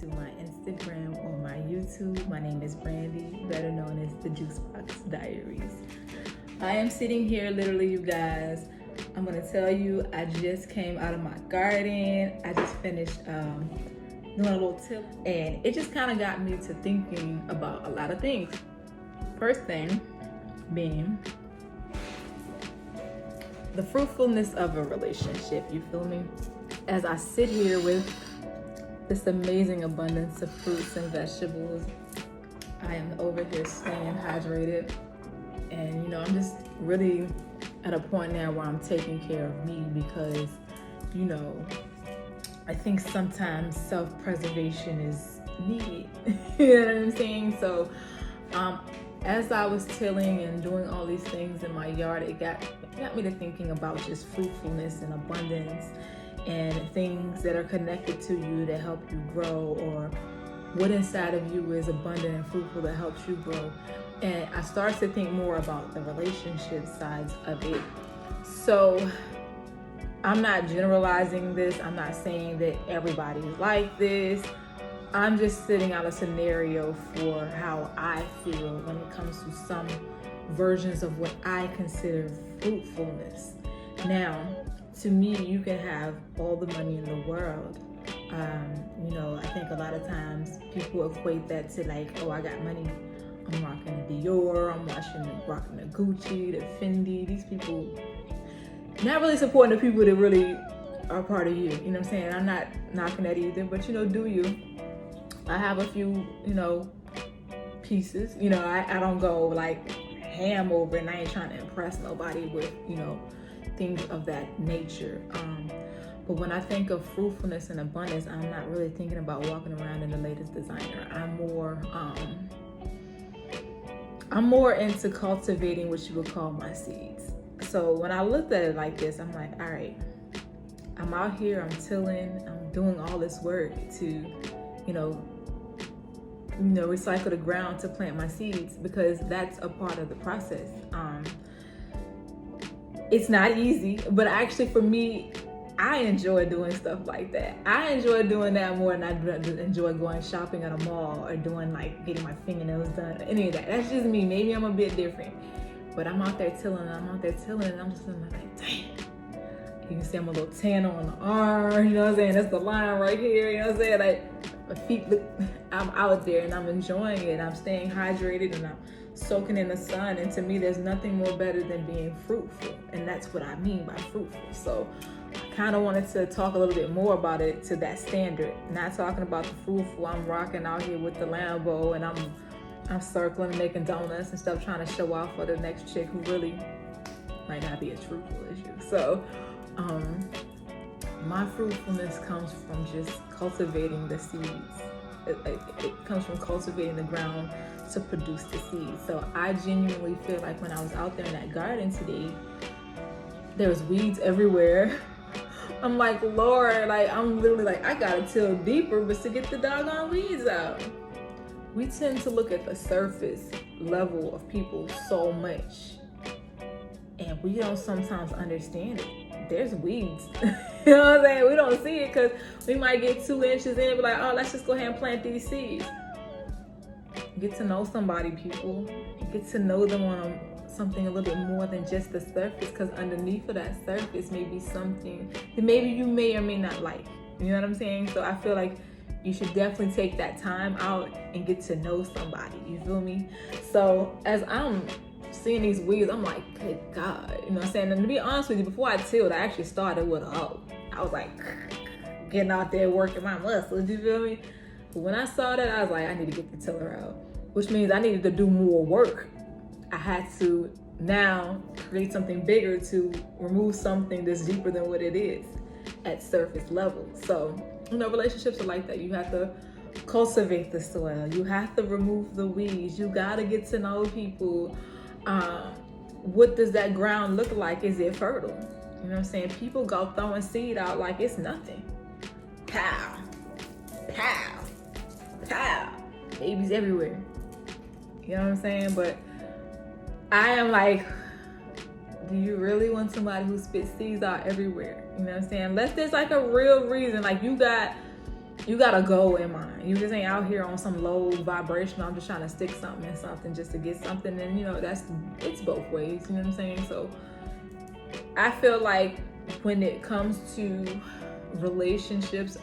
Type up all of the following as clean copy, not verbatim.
to my Instagram or my YouTube. My name is Brandy, better known as the Juicebox Diaries. I am sitting here literally, you guys. I'm gonna tell you, I just came out of my garden. I just finished doing a little tip, and it just kind of got me to thinking about a lot of things. First thing being the fruitfulness of a relationship, you feel me? As I sit here with this amazing abundance of fruits and vegetables, I am over here staying hydrated, and I'm just really at a point now where I'm taking care of me because I think sometimes self-preservation is needed. You know what I'm saying? So as I was tilling and doing all these things in my yard, it got me to thinking about just fruitfulness and abundance and things that are connected to you that help you grow, or what inside of you is abundant and fruitful that helps you grow. And I started to think more about the relationship sides of it. So I'm not generalizing this. I'm not saying that everybody's like this. I'm just sitting out a scenario for how I feel when it comes to some versions of what I consider fruitfulness. Now, to me, you can have all the money in the world. I think a lot of times people equate that to like, oh, I got money, I'm rocking Dior, I'm rocking the Gucci, the Fendi. These people not really supporting the people that really are part of you. You know what I'm saying? I'm not knocking that either, but do you? I have a few, pieces. I don't go like ham over, and I ain't trying to impress nobody with, things of that nature. But when I think of fruitfulness and abundance, I'm not really thinking about walking around in the latest designer. I'm more into cultivating what you would call my seeds. So when I looked at it like this, I'm like, all right, I'm out here, I'm tilling, I'm doing all this work to, recycle the ground to plant my seeds, because that's a part of the process. It's not easy, but actually for me, I enjoy doing stuff like that. I enjoy doing that more than I enjoy going shopping at a mall or doing getting my fingernails done, any of that. That's just me. Maybe I'm a bit different, but I'm out there tilling, and I'm just like, dang. You can see I'm a little tan on the arm, you know what I'm saying? That's the line right here, you know what I'm saying? Like, my feet look, I'm out there and I'm enjoying it. I'm staying hydrated and I'm soaking in the sun. And to me, there's nothing more better than being fruitful. And that's what I mean by fruitful. So I kind of wanted to talk a little bit more about it to that standard. Not talking about the fruitful. I'm rocking out here with the Lambo, and I'm circling and making donuts and stuff, trying to show off for the next chick who really might not be as fruitful as you. So my fruitfulness comes from just cultivating the seeds. It comes from cultivating the ground to produce the seeds. So I genuinely feel like when I was out there in that garden today, there was weeds everywhere. I'm like, Lord, I'm literally I gotta till deeper, but to get the doggone weeds out. We tend to look at the surface level of people so much, and we don't sometimes understand it. There's weeds. You know what I'm saying? We don't see it because we might get 2 inches in and be like, oh, let's just go ahead and plant these seeds. Get to know somebody, people. Get to know them on something a little bit more than just the surface, because underneath of that surface may be something that maybe you may or may not like. You know what I'm saying? So I feel like you should definitely take that time out and get to know somebody. You feel me? So as I'm seeing these weeds, I'm like, good God, you know what I'm saying? And to be honest with you, before I tilled, I actually started with a hoe. I was like, getting out there working my muscles, you feel me? But when I saw that, I was like, I need to get the tiller out, which means I needed to do more work. I had to now create something bigger to remove something that's deeper than what it is at surface level. So, relationships are like that. You have to cultivate the soil. You have to remove the weeds. You got to get to know people. What does that ground look like? Is it fertile? You know what I'm saying? People go throwing seed out like it's nothing. Pow, pow, pow. Babies everywhere. You know what I'm saying? But I am like, do you really want somebody who spits seeds out everywhere? You know what I'm saying? Unless there's a real reason, you got you got a goal in mind. You just ain't out here on some low vibration. I'm just trying to stick something in something just to get something. And it's both ways. You know what I'm saying? So I feel like when it comes to relationships,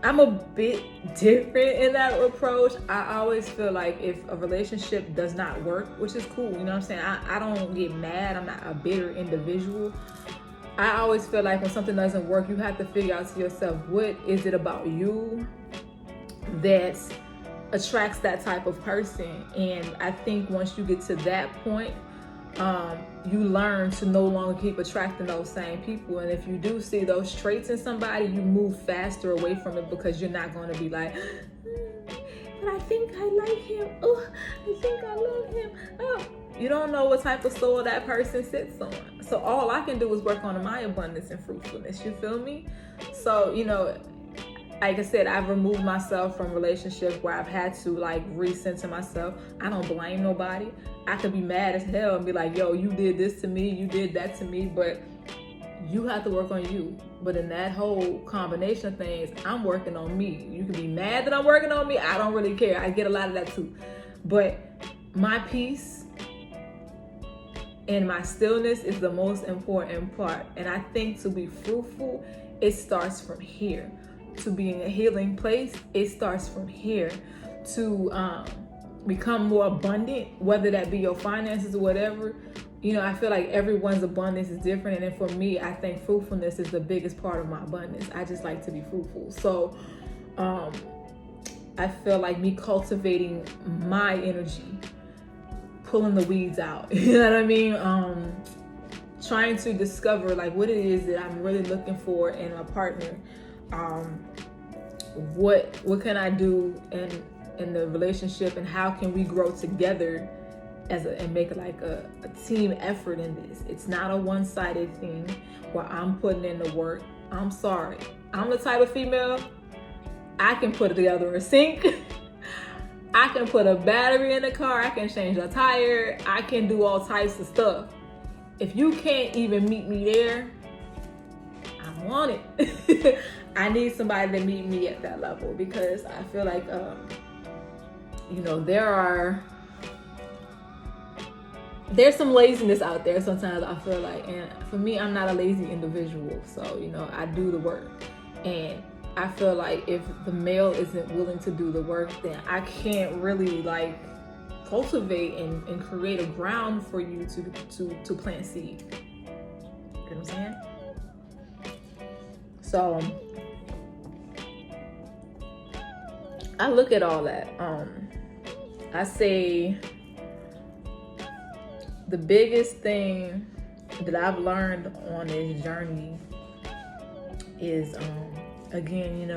I'm a bit different in that approach. I always feel like if a relationship does not work, which is cool, you know what I'm saying? I don't get mad. I'm not a bitter individual. I always feel like when something doesn't work, you have to figure out to yourself, what is it about you that attracts that type of person? And I think once you get to that point, you learn to no longer keep attracting those same people. And if you do see those traits in somebody, you move faster away from it, because you're not going to be like, but I think I like him. Oh, I think I love him. Oh, you don't know what type of soul that person sits on. So all I can do is work on my abundance and fruitfulness. You feel me? So, like I said, I've removed myself from relationships where I've had to recenter myself. I don't blame nobody. I could be mad as hell and be like, yo, you did this to me, you did that to me, but you have to work on you. But in that whole combination of things, I'm working on me. You can be mad that I'm working on me. I don't really care. I get a lot of that too. But my peace and my stillness is the most important part. And I think to be fruitful, it starts from here. To be in a healing place, it starts from here. To become more abundant, whether that be your finances or whatever. I feel like everyone's abundance is different. And then for me, I think fruitfulness is the biggest part of my abundance. I just like to be fruitful. So I feel like me cultivating my energy, pulling the weeds out, you know what I mean? Trying to discover what it is that I'm really looking for in a partner. What can I do in the relationship, and how can we grow together and make it a team effort in this? It's not a one-sided thing where I'm putting in the work. I'm sorry. I'm the type of female, I can put together a sink. I can put a battery in the car. I can change a tire. I can do all types of stuff. If you can't even meet me there, I want it. I need somebody to meet me at that level, because I feel like, there's some laziness out there sometimes, I feel like. And for me, I'm not a lazy individual. So, I do the work. And I feel like if the male isn't willing to do the work, then I can't really cultivate and create a ground for you to plant seed. You know what I'm saying? So I look at all that. I say the biggest thing that I've learned on this journey is, again,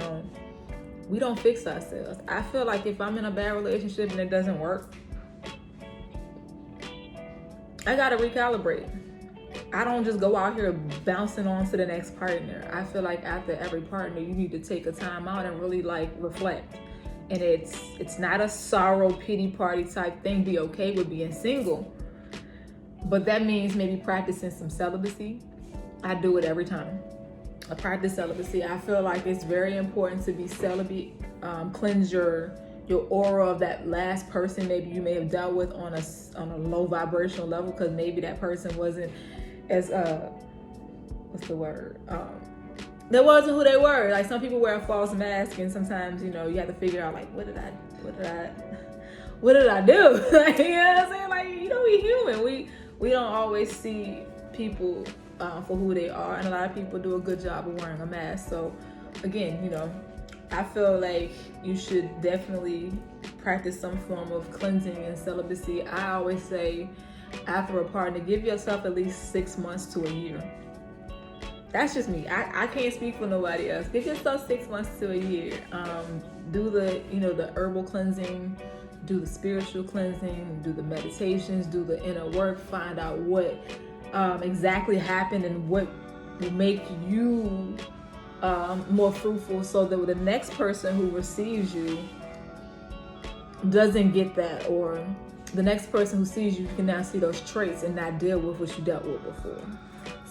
we don't fix ourselves. I feel like if I'm in a bad relationship and it doesn't work, I gotta recalibrate. I don't just go out here bouncing on to the next partner. I feel like after every partner, you need to take a time out and really reflect. And it's not a sorrow pity party type thing. Be okay with being single, but that means maybe practicing some celibacy. I do it every time. I practice celibacy. I feel like it's very important to be celibate. Cleanse your aura of that last person maybe you may have dealt with on a low vibrational level, because maybe that person wasn't as what's the word? That wasn't who they were. Some people wear a false mask, and sometimes you have to figure out what did I do? You know what I'm saying? We human. We don't always see people for who they are, and a lot of people do a good job of wearing a mask. So again, I feel like you should definitely practice some form of cleansing and celibacy. I always say, after a partner, give yourself at least 6 months to a year. That's just me. I can't speak for nobody else. Give yourself 6 months to a year. Do the herbal cleansing, do the spiritual cleansing, do the meditations, do the inner work, find out what exactly happened and what will make you more fruitful, so that the next person who receives you doesn't get that, or the next person who sees you can now see those traits and not deal with what you dealt with before.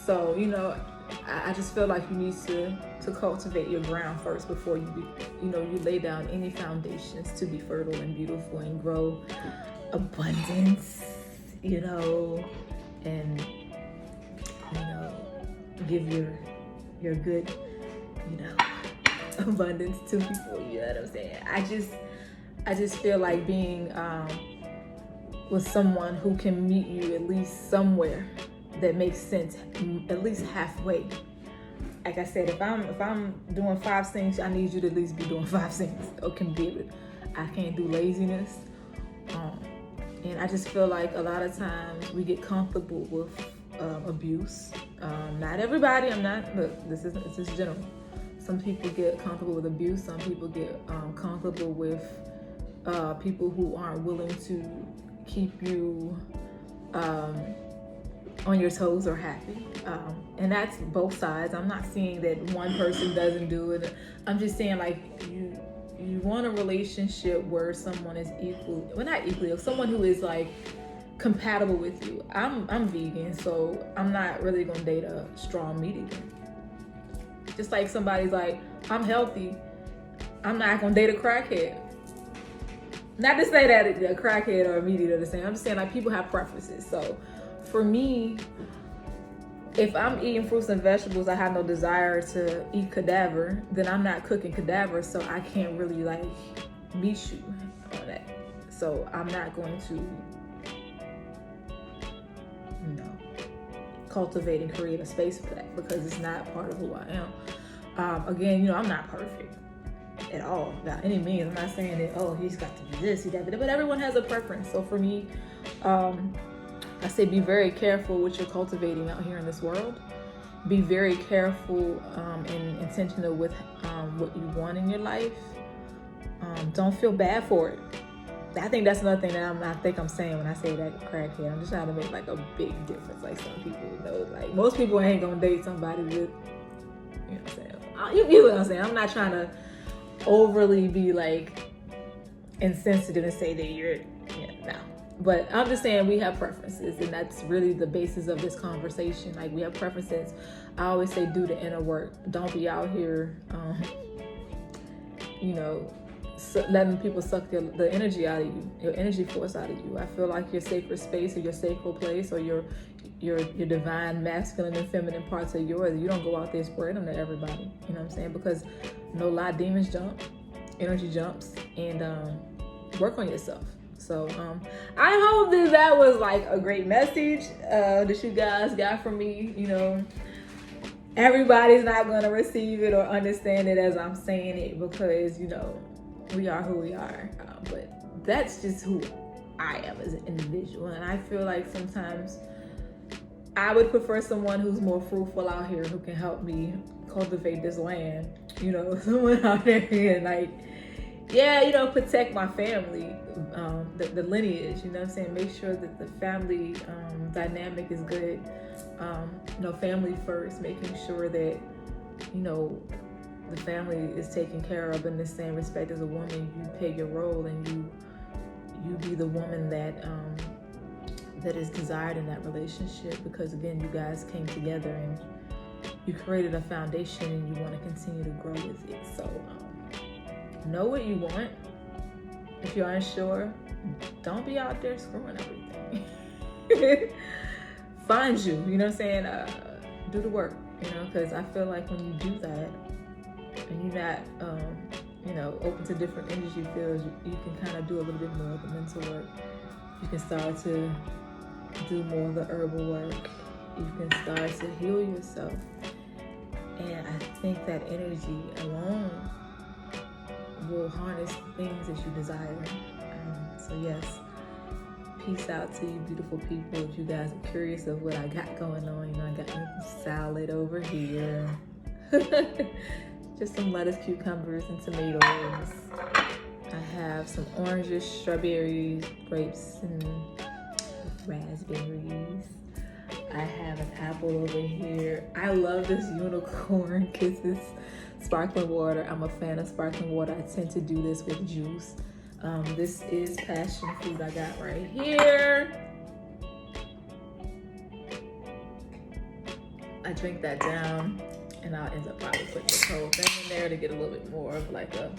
So, I just feel like you need to cultivate your ground first before you lay down any foundations to be fertile and beautiful and grow abundance, and give your good, abundance to people. You know what I'm saying? I just feel like being with someone who can meet you at least somewhere that makes sense, at least halfway. Like I said, if I'm doing 5 things, I need you to at least be doing 5 things. Or can be it. I can't do laziness. And I just feel like a lot of times we get comfortable with abuse. Not everybody. Look, this is general. Some people get comfortable with abuse. Some people get comfortable with people who aren't willing to keep you on your toes or happy. And that's both sides. I'm not saying that one person doesn't do it. I'm just saying, like, you want a relationship where someone is equal, well, not equally, someone who is like compatible with you. I'm vegan, so I'm not really gonna date a strong meat eater. Just like somebody's like, I'm healthy, I'm not gonna date a crackhead. Not to say that a crackhead or a meat eater are the same. I'm just saying, like, people have preferences. So for me, if I'm eating fruits and vegetables, I have no desire to eat cadaver, then I'm not cooking cadaver, so I can't really like meet you on that. So I'm not going to, cultivate and create a space for that, because it's not part of who I am. Again, I'm not perfect at all, by any means. I'm not saying that, he's got to do this, that, but everyone has a preference. So for me, I say be very careful what you're cultivating out here in this world. Be very careful and intentional with what you want in your life. Don't feel bad for it. I think that's another thing that I think I'm saying when I say that crackhead. I'm just trying to make like a big difference. Like, some people know, like, most people ain't gonna date somebody with, what I'm saying? You get what I'm saying? I'm not trying to overly be like insensitive and say that you're, no. But I'm just saying we have preferences, and that's really the basis of this conversation. Like, we have preferences. I always say, do the inner work. Don't be out here, letting people suck the energy out of you, your energy force out of you. I feel like your sacred space or your sacred place or your divine masculine and feminine parts of yours, you don't go out there spread them to everybody. You know what I'm saying? Because no lie, demons jump, energy jumps, and work on yourself. So I hope that was like a great message that you guys got from me. Everybody's not going to receive it or understand it as I'm saying it, because we are who we are, but that's just who I am as an individual. And I feel like sometimes I would prefer someone who's more fruitful out here, who can help me cultivate this land. Someone out there and protect my family, the lineage. You know what I'm saying? Make sure that the family dynamic is good. Family first, making sure that the family is taken care of in the same respect as a woman. You play your role, and you be the woman that is desired in that relationship, because again, you guys came together and you created a foundation, and you want to continue to grow with it. So know what you want. If you're unsure, don't be out there screwing everything. Find you, what I'm saying? Do the work, because I feel like when you do that, and you're not, open to different energy fields, you can kind of do a little bit more of the mental work. You can start to do more of the herbal work. You can start to heal yourself. And I think that energy alone will harness things that you desire. So yes, peace out to you beautiful people. If you guys are curious of what I got going on, I got salad over here. Just some lettuce, cucumbers, and tomatoes. I have some oranges, strawberries, grapes, and raspberries. I have an apple over here. I love this unicorn kisses sparkling water. I'm a fan of sparkling water. I tend to do this with juice. This is passion fruit I got right here. I drink that down, and I'll end up probably putting this whole thing in there to get a little bit more of like a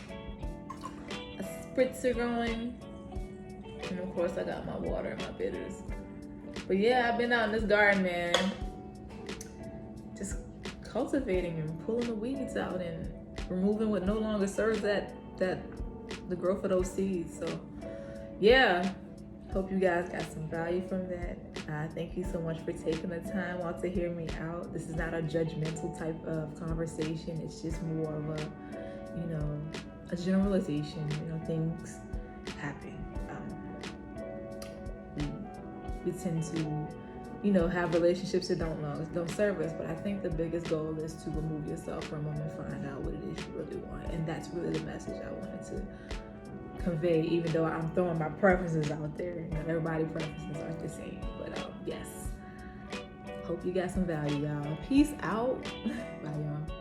spritzer going. And of course I got my water and my bitters. But yeah, I've been out in this garden, man, just cultivating and pulling the weeds out and removing what no longer serves that the growth of those seeds. So yeah, hope you guys got some value from that. Thank you so much for taking the time out to hear me out. This is not a judgmental type of conversation. It's just more of a, a generalization. Things happen. We tend to, have relationships that don't serve us. But I think the biggest goal is to remove yourself from them and find out what it is you really want. And that's really the message I wanted to convey, even though I'm throwing my preferences out there. Everybody's preferences aren't the same. But yes, hope you got some value, y'all. Peace out. Bye, y'all.